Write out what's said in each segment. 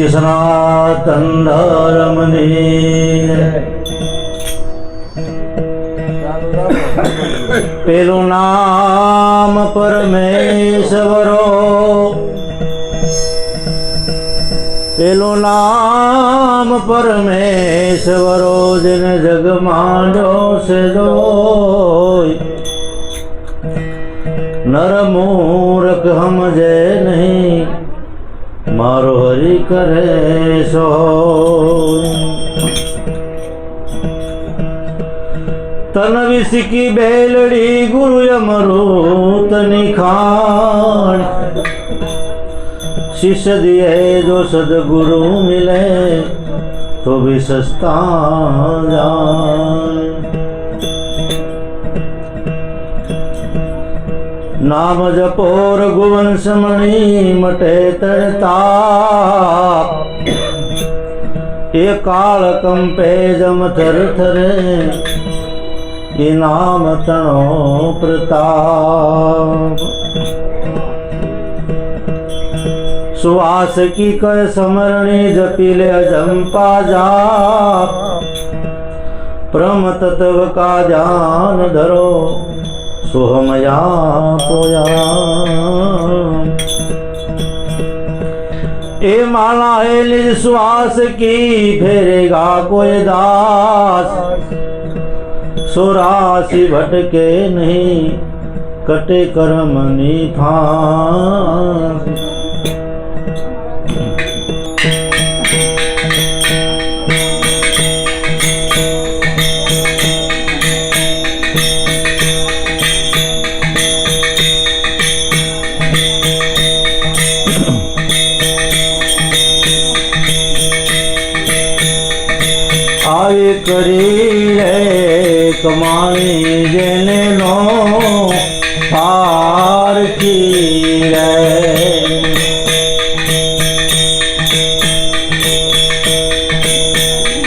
સત્ય સનાતન ધર્મની પેલું નામ પરમેશ્વરો, પેલું નામ પરમેશ્વરો જેને જગમાં જોશે જોઈ, નર મૂરખ સમજે નહીં મારો હરિ કરે સો। તન વિસકી બેલડી ગુરુ અમૃતની ખાણ, शिष्य दिए जो सदगुरु मिले तो भी सस्ता जाए। नाम जपो रघुवंश मणि मटे तड़ताप, ये काल कंपे जम थर थरे ये नाम तणो प्रताप। सुवास की कर समरणी जपिले अजंपा जाप, परम तत्व का जान धरो सोहमया पोया। ए माला है निज श्वास की फेरेगा कोई दास, सोरासी भटके नहीं कटे कर्म निफास। आवे करी रे कमाई जेने नो पार की रे,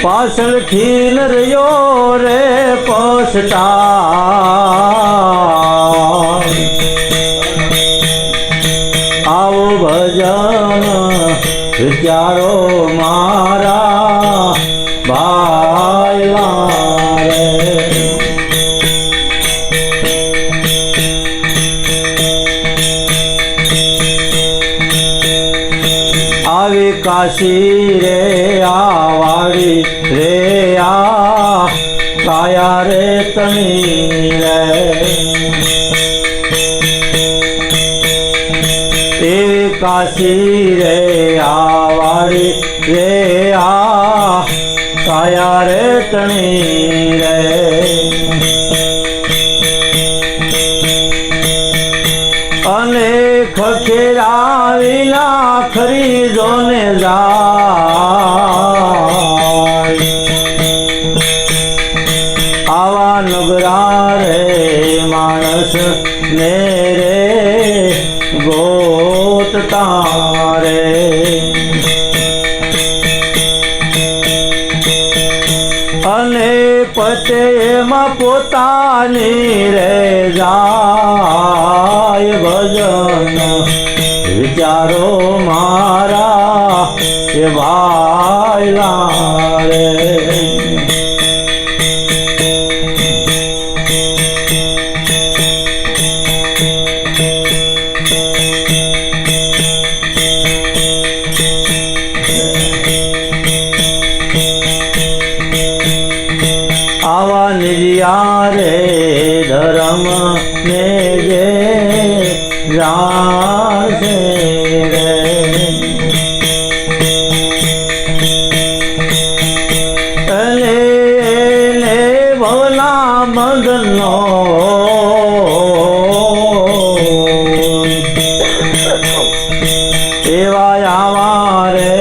पासल खील रयो रे पोसता। आओ भजन विचारो मारा भाईला रे। आवी काशी रे आवाड़ी रे आ काया रे तनी रे, एवी काशी रे आवाड़ी रे आ काया रे तणी रे। अनेक खेरा विना खरीदो ने जाय, आवा नगरा रे मानस ने रे गोत तारे। अने पते एमा पोतानी रे जाय भजन विचारो मारा ये भाईला रे। आवा निजिया रे धर्म ने जे जान से रे, ले ले भोला मदनो एवा आवा रे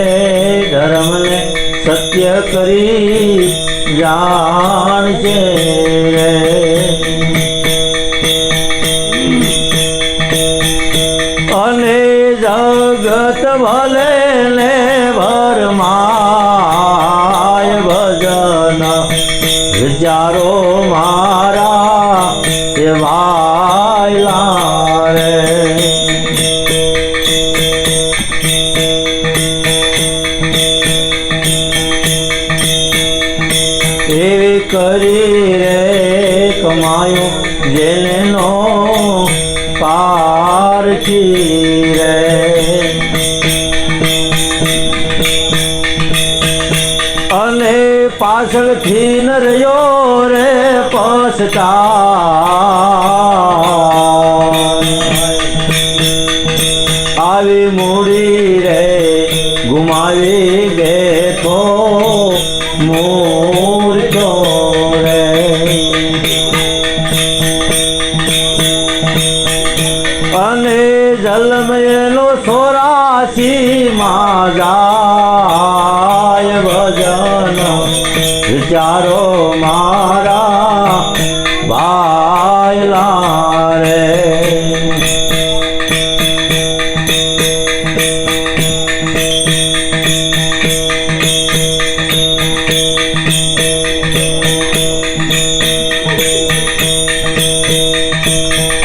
धर्म ने सत्य करी जान से रे। अने जगत भले ने भरमाय भजन विचारो मारा ये भाईला रे। પાછળથી ન રહ્યો રે પછતાય આવી મૂડી રે ગુમાવી બેઠો મૂર્છો રે અને જલમયેલો 84 માં જાય ભજન વિચારો મારા ભાઈલા રે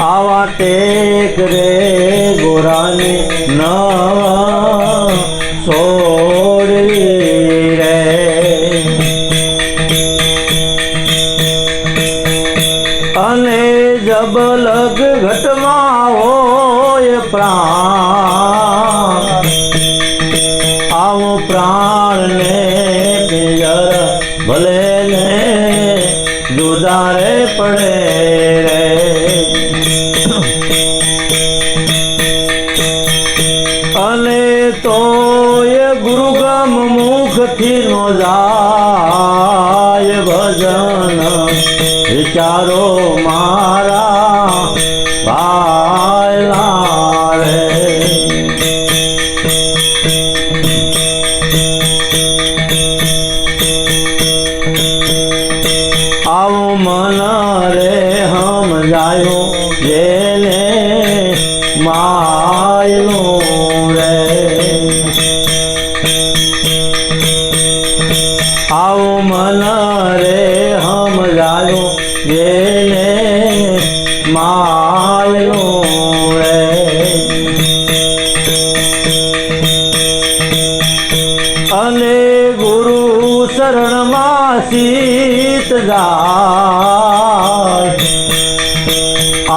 આવા ટેક રે ગોરાને ન છોડવી રે અને જબલગ ઘટમાં હોય પ્રાણ આવો પ્રાણને પિયર ભલે ને દુધારે પડે રે અને તો એ ગુરુગમ મુખથી નો જાય ભજન વિચારો મારા ભાઈલા રે આવું મન રે હમ જાયો જેને માયલું રે આવું મન રે હમ જાયો જેને માયલું રે અને ગુરુ શરણમાં સીત જાય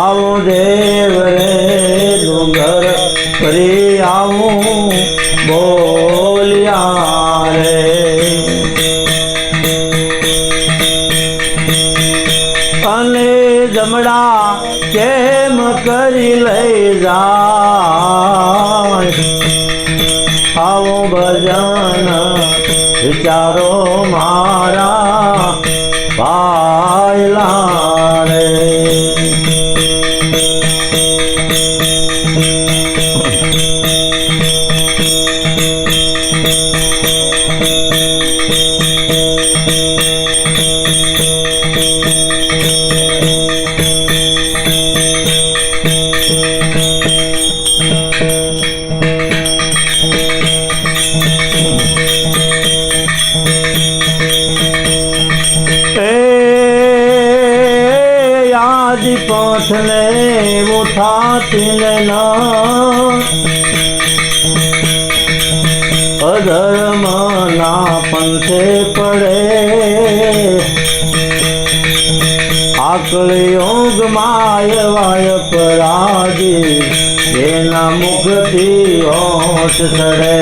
આવો દેવ રે ડુંગર ફરી આવું બોલ્યા રે અને જમડા કેમ કરી લઈ જાય આવો ભજન વિચારો મારા ભાઈલા રે પથને ઉઠાતી ન અધર્મ ના પંથે પડે આકળ યોગ માય વાય પરાજી એના મુખથી હોશ ચડે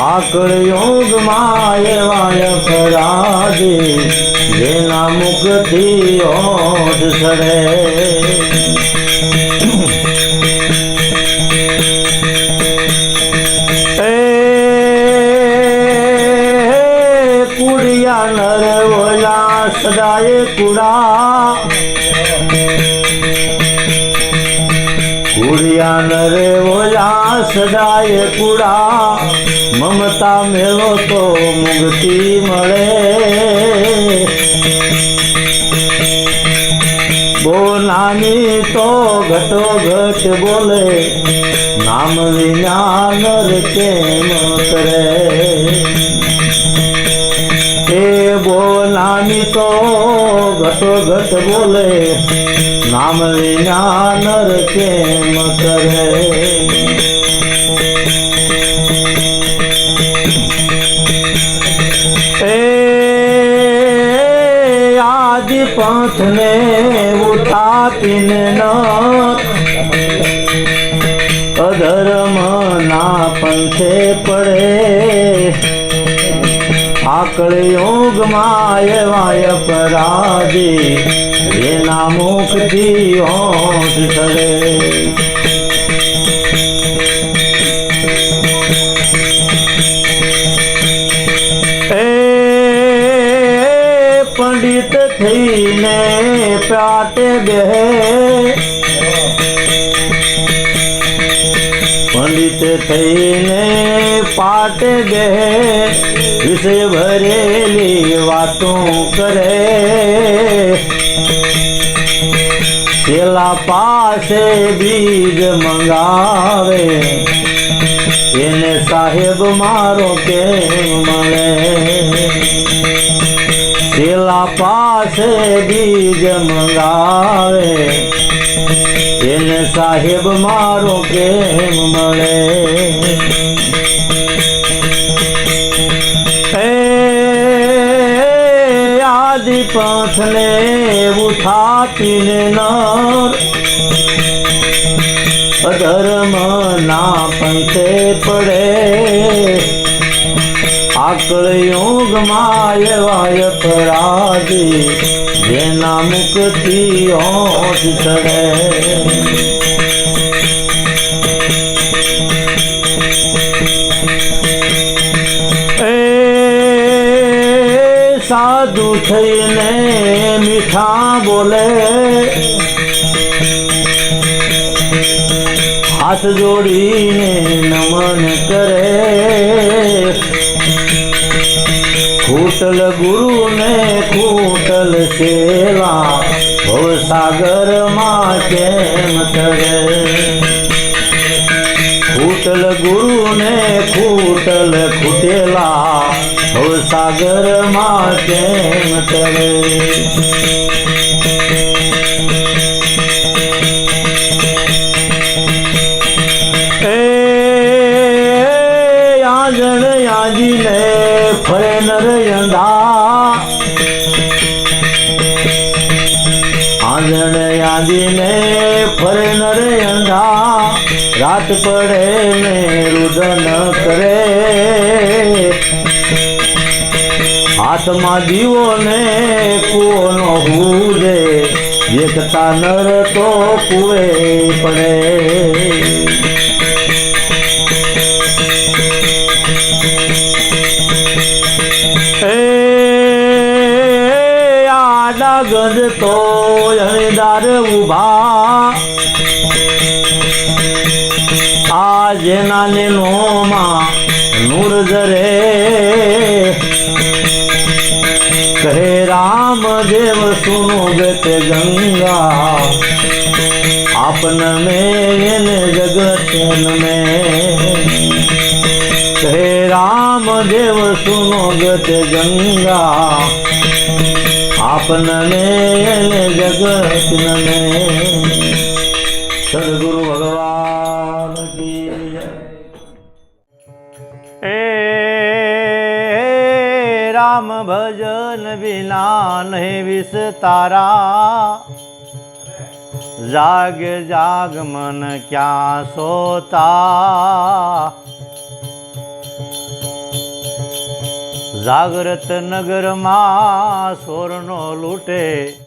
આકળ યોગ માય વાય પરાજી જેના મુખથી હોશ ચડે કુડિયા નર ઓલા સદાય કુડા કુડિયા નર ઓલા સદાય કુડા મમતા મેળો તો મુક્તિ મળે બહુ નાની તો ઘટો ઘટ બોલે નામ વિના નર કેમ કરે એ બહુ નાની તો ઘટો ઘટ બોલે નામ વિના નર કેમ કરે આદિ પંથ ને ઉઠાતીને ન અધર્મ ના પંથ પંથે પડે આકળ યોગમાં એવાય અપરાધી એના મુખથી હોશ ચડે પંડિત થઈને પ્યાટે બેહે પંડિત થઈને પાટે બેહે વિષય ભરેલી વાતો કરે પેલા પાસે બીજ મંગાવે એને સાહેબ મારો કેમ મળે પેલા પાસે બીજ મંગાવે એને સાહેબ મારો કેમ મળે આદિ પંથને ઉઠાતીને નર અધર્મ ના પંથે પડે આકળ યોગમાં એવાય અપરાધી જેના મુખથી હોશ ચડે સાધુ થઈને મીઠા બોલે હાથ જોડીને નમન કરે ખૂટલ ગુરુને ખૂટલ સેવા ભવસાગરમાં કેમ ચડે ખૂટલ ગુરુને ખૂટલ ખૂટેલા ભવસાગરમાં કેમ ચડે આંજણ યાજીને ફરે નર યંધા આંજણ યાજીને ફરે નર યંધા રાત પડે ને રુદન કરે હાથમાં દીવો ને કુઓનો હુજે દેખતા નર તો કુએ પડે આડા ગજ તો હણીદાર ઉભા આ જેના નેનોમાં નૂર જરે કહે રામદેવ સુનો બેતે ગંગા આપન में એને જગત में કહે રામદેવ સુનો બેતે ગંગા આપન में જગત में સદગુરુ ભગવાન કી જય રામ ભજન વિના નહીં વિસ્તારા જાગ જાગ મન ક્યાં સોતા જાગ્રત નગરમાં સોરનો લૂટે